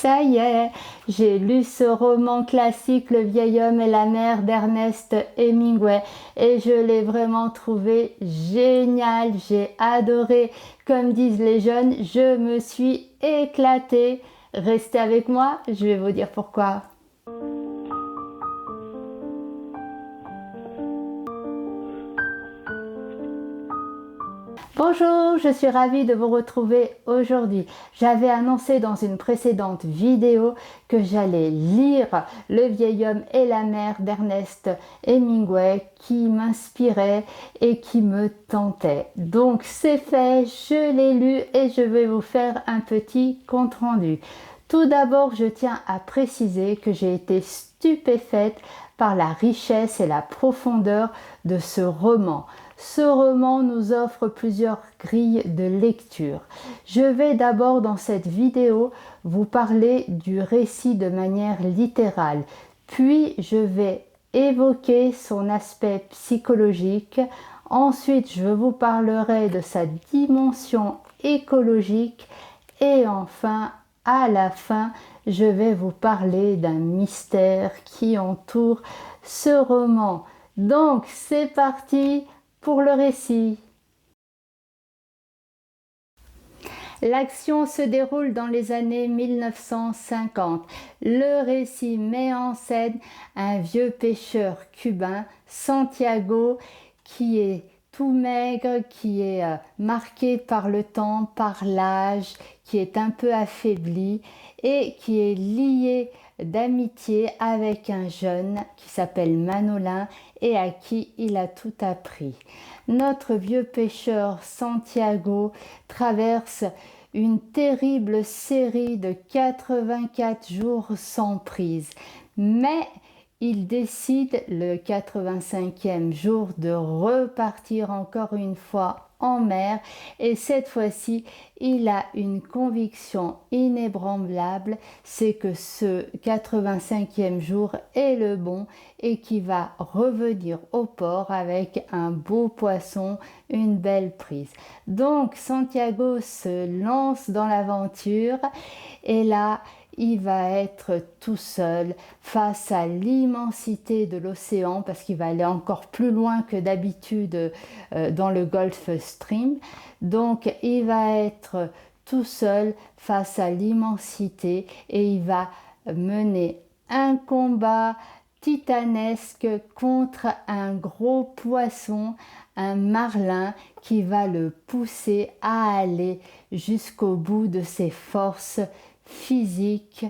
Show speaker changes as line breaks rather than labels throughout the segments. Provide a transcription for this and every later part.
Ça y est, j'ai lu ce roman classique Le vieil homme et la mer d'Ernest Hemingway et je l'ai vraiment trouvé génial, j'ai adoré. Comme disent les jeunes, je me suis éclatée. Restez avec moi, je vais vous dire pourquoi. Bonjour, je suis ravie de vous retrouver aujourd'hui. J'avais annoncé dans une précédente vidéo que j'allais lire Le vieil homme et la mer d'Ernest Hemingway qui m'inspirait et qui me tentait. Donc c'est fait, je l'ai lu et je vais vous faire un petit compte-rendu. Tout d'abord, je tiens à préciser que j'ai été stupéfaite par la richesse et la profondeur de ce roman. Ce roman nous offre plusieurs grilles de lecture. Je vais d'abord dans cette vidéo vous parler du récit de manière littérale, puis je vais évoquer son aspect psychologique. Ensuite, je vous parlerai de sa dimension écologique et enfin, à la fin, je vais vous parler d'un mystère qui entoure ce roman. Donc, c'est parti pour le récit. L'action se déroule dans les années 1950. Le récit met en scène un vieux pêcheur cubain, Santiago, qui est tout maigre, qui est marqué par le temps, par l'âge, qui est un peu affaibli et qui est lié d'amitié avec un jeune qui s'appelle Manolin et à qui il a tout appris. Notre vieux pêcheur Santiago traverse une terrible série de 84 jours sans prise, mais il décide le 85e jour de repartir encore une fois en mer et cette fois-ci il a une conviction inébranlable, c'est que ce 85e jour est le bon et qu'il va revenir au port avec un beau poisson, une belle prise. Donc Santiago se lance dans l'aventure et là il va être tout seul face à l'immensité de l'océan parce qu'il va aller encore plus loin que d'habitude dans le Gulf Stream. Donc il va être tout seul face à l'immensité et il va mener un combat titanesque contre un gros poisson, un marlin qui va le pousser à aller jusqu'au bout de ses forces physique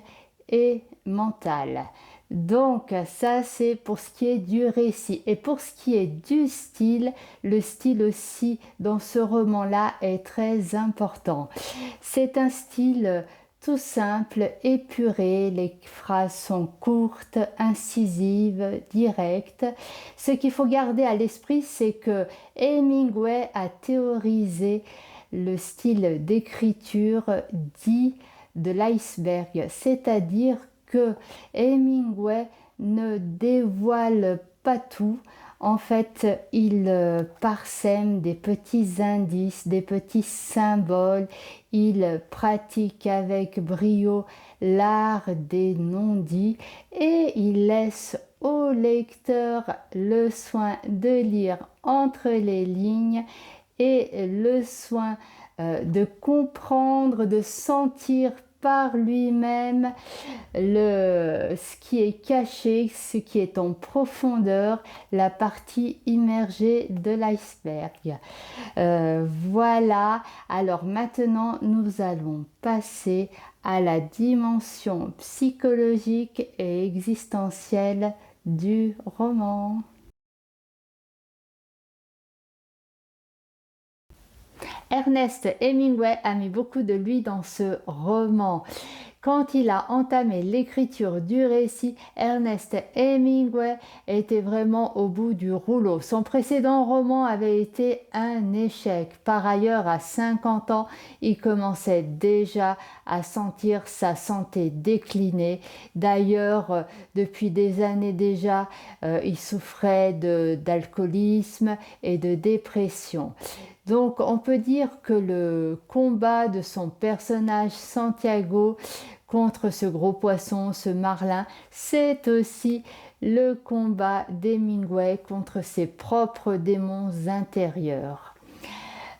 et mentale. Donc ça c'est pour ce qui est du récit. Et pour ce qui est du style, le style aussi dans ce roman-là est très important. C'est un style tout simple, épuré, les phrases sont courtes, incisives, directes. Ce qu'il faut garder à l'esprit, c'est que Hemingway a théorisé le style d'écriture dit de l'iceberg, c'est-à-dire que Hemingway ne dévoile pas tout. En fait, il parsème des petits indices, des petits symboles. Il pratique avec brio l'art des non-dits et il laisse au lecteur le soin de lire entre les lignes et le soin de comprendre, de sentir par lui-même ce qui est caché, ce qui est en profondeur, la partie immergée de l'iceberg. Voilà, alors maintenant nous allons passer à la dimension psychologique et existentielle du roman. Ernest Hemingway a mis beaucoup de lui dans ce roman. Quand il a entamé l'écriture du récit, Ernest Hemingway était vraiment au bout du rouleau. Son précédent roman avait été un échec. Par ailleurs, à 50 ans, il commençait déjà à sentir sa santé décliner. D'ailleurs, depuis des années déjà, il souffrait d'alcoolisme et de dépression. Donc on peut dire que le combat de son personnage Santiago contre ce gros poisson, ce marlin. C'est aussi le combat d'Hemingway contre ses propres démons intérieurs.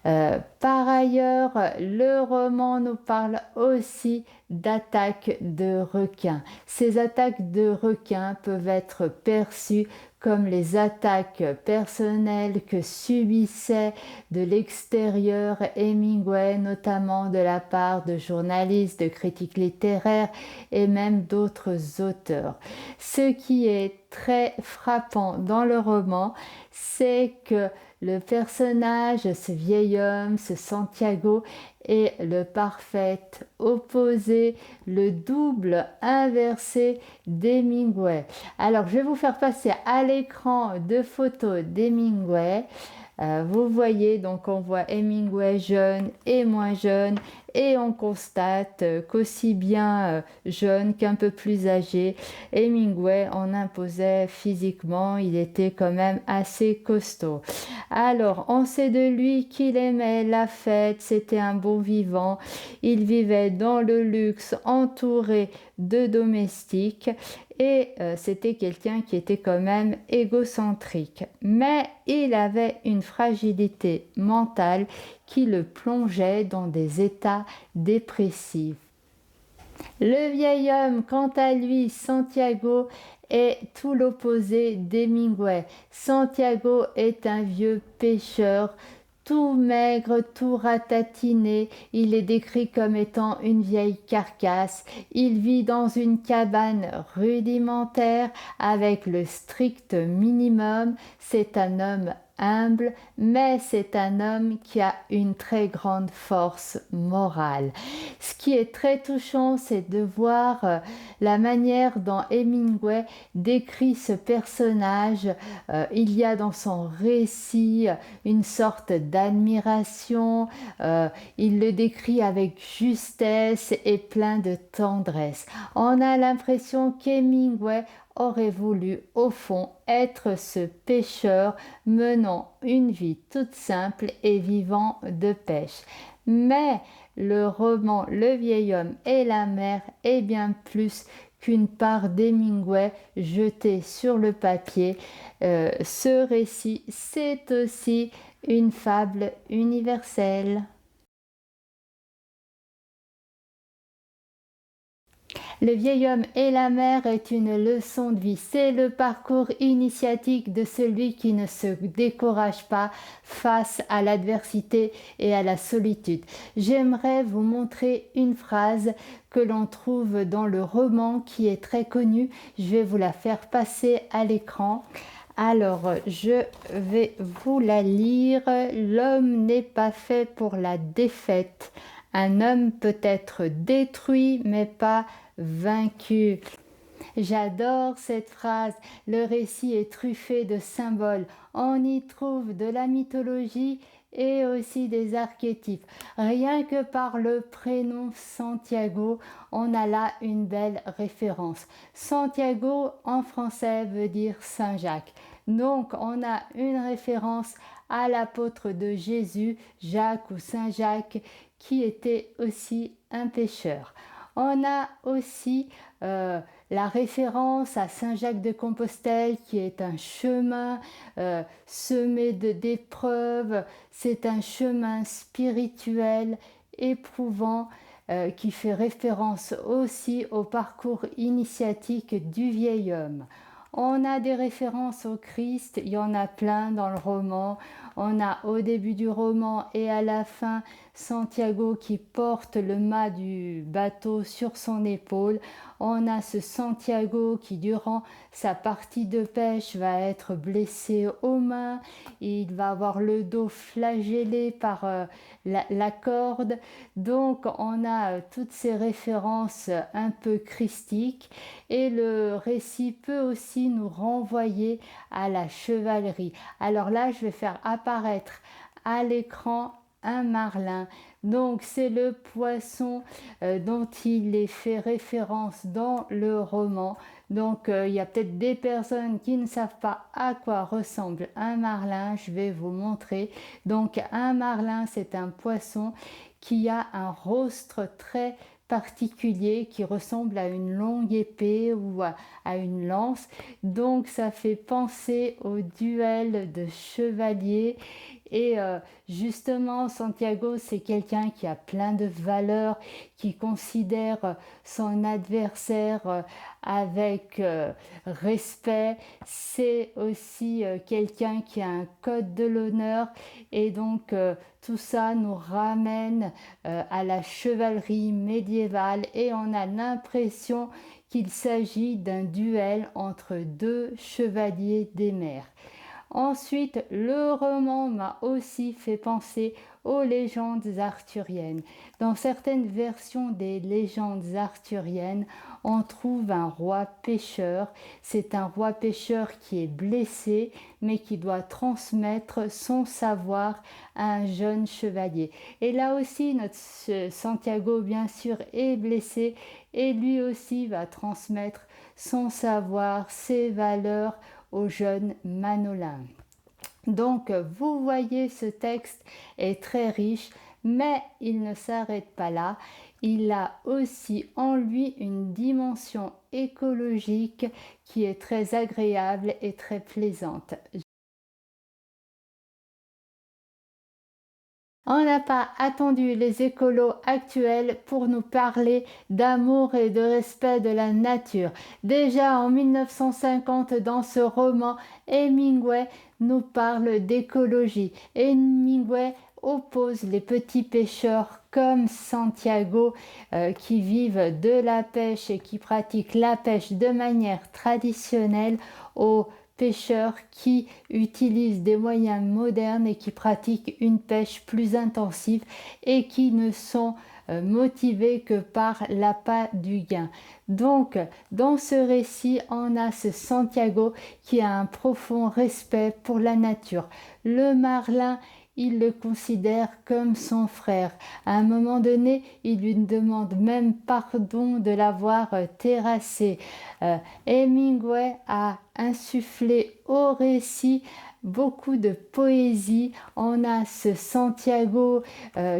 Par ailleurs, le roman nous parle aussi d'attaques de requins. Ces attaques de requins peuvent être perçues comme les attaques personnelles que subissait de l'extérieur Hemingway, notamment de la part de journalistes, de critiques littéraires et même d'autres auteurs. Ce qui est très frappant dans le roman, c'est que le personnage, ce vieil homme, ce Santiago, est le parfait opposé, le double inversé d'Hemingway. Alors, je vais vous faire passer à l'écran deux photos d'Hemingway. Vous voyez, donc on voit Hemingway jeune et moins jeune, et on constate qu'aussi bien jeune qu'un peu plus âgé, Hemingway en imposait physiquement, il était quand même assez costaud. Alors, on sait de lui qu'il aimait la fête, c'était un bon vivant, il vivait dans le luxe, entouré de domestiques, et c'était quelqu'un qui était quand même égocentrique. Mais il avait une fragilité mentale qui le plongeait dans des états dépressifs. Le vieil homme, quant à lui, Santiago, est tout l'opposé d'Hemingway. Santiago est un vieux pêcheur, tout maigre, tout ratatiné. Il est décrit comme étant une vieille carcasse. Il vit dans une cabane rudimentaire avec le strict minimum. C'est un homme humble, mais c'est un homme qui a une très grande force morale. Ce qui est très touchant, c'est de voir la manière dont Hemingway décrit ce personnage. Il y a dans son récit une sorte d'admiration. Il le décrit avec justesse et plein de tendresse. On a l'impression qu'Hemingway aurait voulu au fond être ce pêcheur menant une vie toute simple et vivant de pêche. Mais le roman Le vieil homme et la mer est bien plus qu'une part d'Hemingway jetée sur le papier. Ce récit, c'est aussi une fable universelle. Le vieil homme et la mer est une leçon de vie. C'est le parcours initiatique de celui qui ne se décourage pas face à l'adversité et à la solitude. J'aimerais vous montrer une phrase que l'on trouve dans le roman qui est très connu. Je vais vous la faire passer à l'écran. Alors, je vais vous la lire. L'homme n'est pas fait pour la défaite. Un homme peut être détruit, mais pas vaincu. J'adore cette phrase. Le récit est truffé de symboles. On y trouve de la mythologie et aussi des archétypes. Rien que par le prénom Santiago, on a là une belle référence. Santiago en français veut dire Saint-Jacques. Donc on a une référence à l'apôtre de Jésus, Jacques ou Saint Jacques, qui était aussi un pêcheur. On a aussi la référence à Saint Jacques de Compostelle qui est un chemin semé d'épreuves. C'est un chemin spirituel éprouvant qui fait référence aussi au parcours initiatique du vieil homme. On a des références au Christ, il y en a plein dans le roman. On a au début du roman et à la fin Santiago qui porte le mât du bateau sur son épaule. On a ce Santiago qui durant sa partie de pêche va être blessé aux mains. Il va avoir le dos flagellé par la corde. Donc on a toutes ces références un peu christiques et le récit peut aussi nous renvoyer à la chevalerie. Alors là, je vais faire apparaître à l'écran un marlin. Donc c'est le poisson dont il est fait référence dans le roman. Donc il y a peut-être des personnes qui ne savent pas à quoi ressemble un marlin. Je vais vous montrer. Donc un marlin, c'est un poisson qui a un rostre très particulier qui ressemble à une longue épée ou à une lance. Donc ça fait penser au duel de chevaliers. Et justement, Santiago, c'est quelqu'un qui a plein de valeurs, qui considère son adversaire avec respect. C'est aussi quelqu'un qui a un code de l'honneur. Et donc, tout ça nous ramène à la chevalerie médiévale et on a l'impression qu'il s'agit d'un duel entre deux chevaliers des mers. Ensuite, le roman m'a aussi fait penser aux légendes arthuriennes. Dans certaines versions des légendes arthuriennes, on trouve un roi pêcheur. C'est un roi pêcheur qui est blessé, mais qui doit transmettre son savoir à un jeune chevalier. Et là aussi, notre Santiago, bien sûr, est blessé et lui aussi va transmettre son savoir, ses valeurs au jeune Manolin. Donc, vous voyez, ce texte est très riche, mais il ne s'arrête pas là. Il a aussi en lui une dimension écologique qui est très agréable et très plaisante. On n'a pas attendu les écolos actuels pour nous parler d'amour et de respect de la nature. Déjà en 1950, dans ce roman, Hemingway nous parle d'écologie. Hemingway oppose les petits pêcheurs comme Santiago qui vivent de la pêche et qui pratiquent la pêche de manière traditionnelle aux pêcheurs qui utilisent des moyens modernes et qui pratiquent une pêche plus intensive et qui ne sont motivés que par l'appât du gain. Donc, dans ce récit, on a ce Santiago qui a un profond respect pour la nature. Le marlin, il le considère comme son frère. À un moment donné, il lui demande même pardon de l'avoir terrassé. Hemingway a insufflé au récit beaucoup de poésie. On a ce Santiago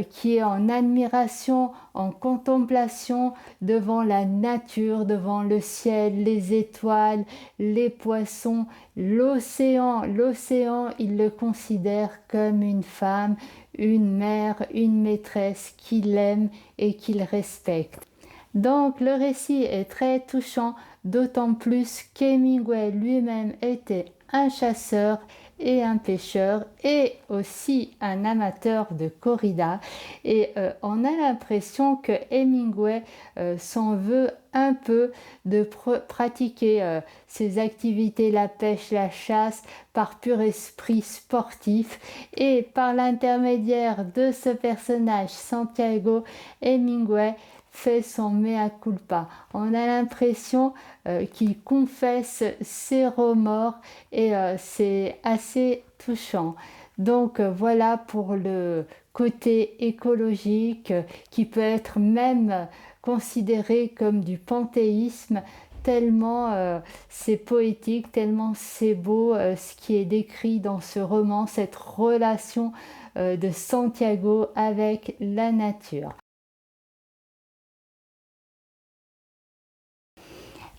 qui est en admiration, en contemplation devant la nature, devant le ciel, les étoiles, les poissons, l'océan. L'océan, il le considère comme une femme, une mère, une maîtresse qu'il aime et qu'il respecte. Donc le récit est très touchant, d'autant plus qu'Hemingway lui-même était un chasseur et un pêcheur et aussi un amateur de corrida. Et on a l'impression que Hemingway s'en veut un peu de pratiquer ses activités, la pêche, la chasse, par pur esprit sportif. Et par l'intermédiaire de ce personnage, Santiago, Hemingway fait son mea culpa. On a l'impression qu'il confesse ses remords et c'est assez touchant. Donc voilà pour le côté écologique qui peut être même considéré comme du panthéisme tellement c'est poétique, tellement c'est beau ce qui est décrit dans ce roman, cette relation de Santiago avec la nature.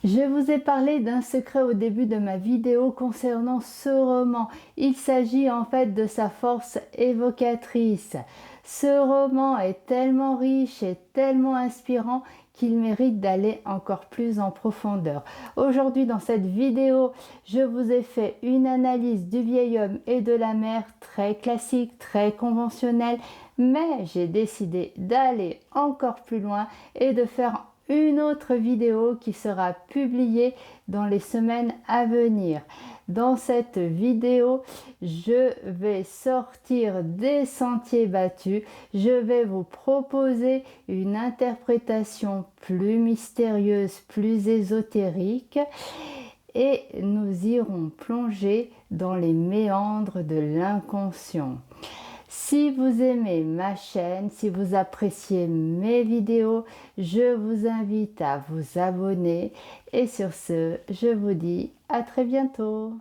Je vous ai parlé d'un secret au début de ma vidéo concernant ce roman. Il s'agit en fait de sa force évocatrice. Ce roman est tellement riche et tellement inspirant qu'il mérite d'aller encore plus en profondeur. Aujourd'hui, dans cette vidéo, je vous ai fait une analyse du vieil homme et de la mer très classique, très conventionnelle, mais j'ai décidé d'aller encore plus loin et de faire une autre vidéo qui sera publiée dans les semaines à venir. Dans cette vidéo, je vais sortir des sentiers battus. Je vais vous proposer une interprétation plus mystérieuse, plus ésotérique et nous irons plonger dans les méandres de l'inconscient. Si vous aimez ma chaîne, si vous appréciez mes vidéos, je vous invite à vous abonner. Et sur ce, je vous dis à très bientôt.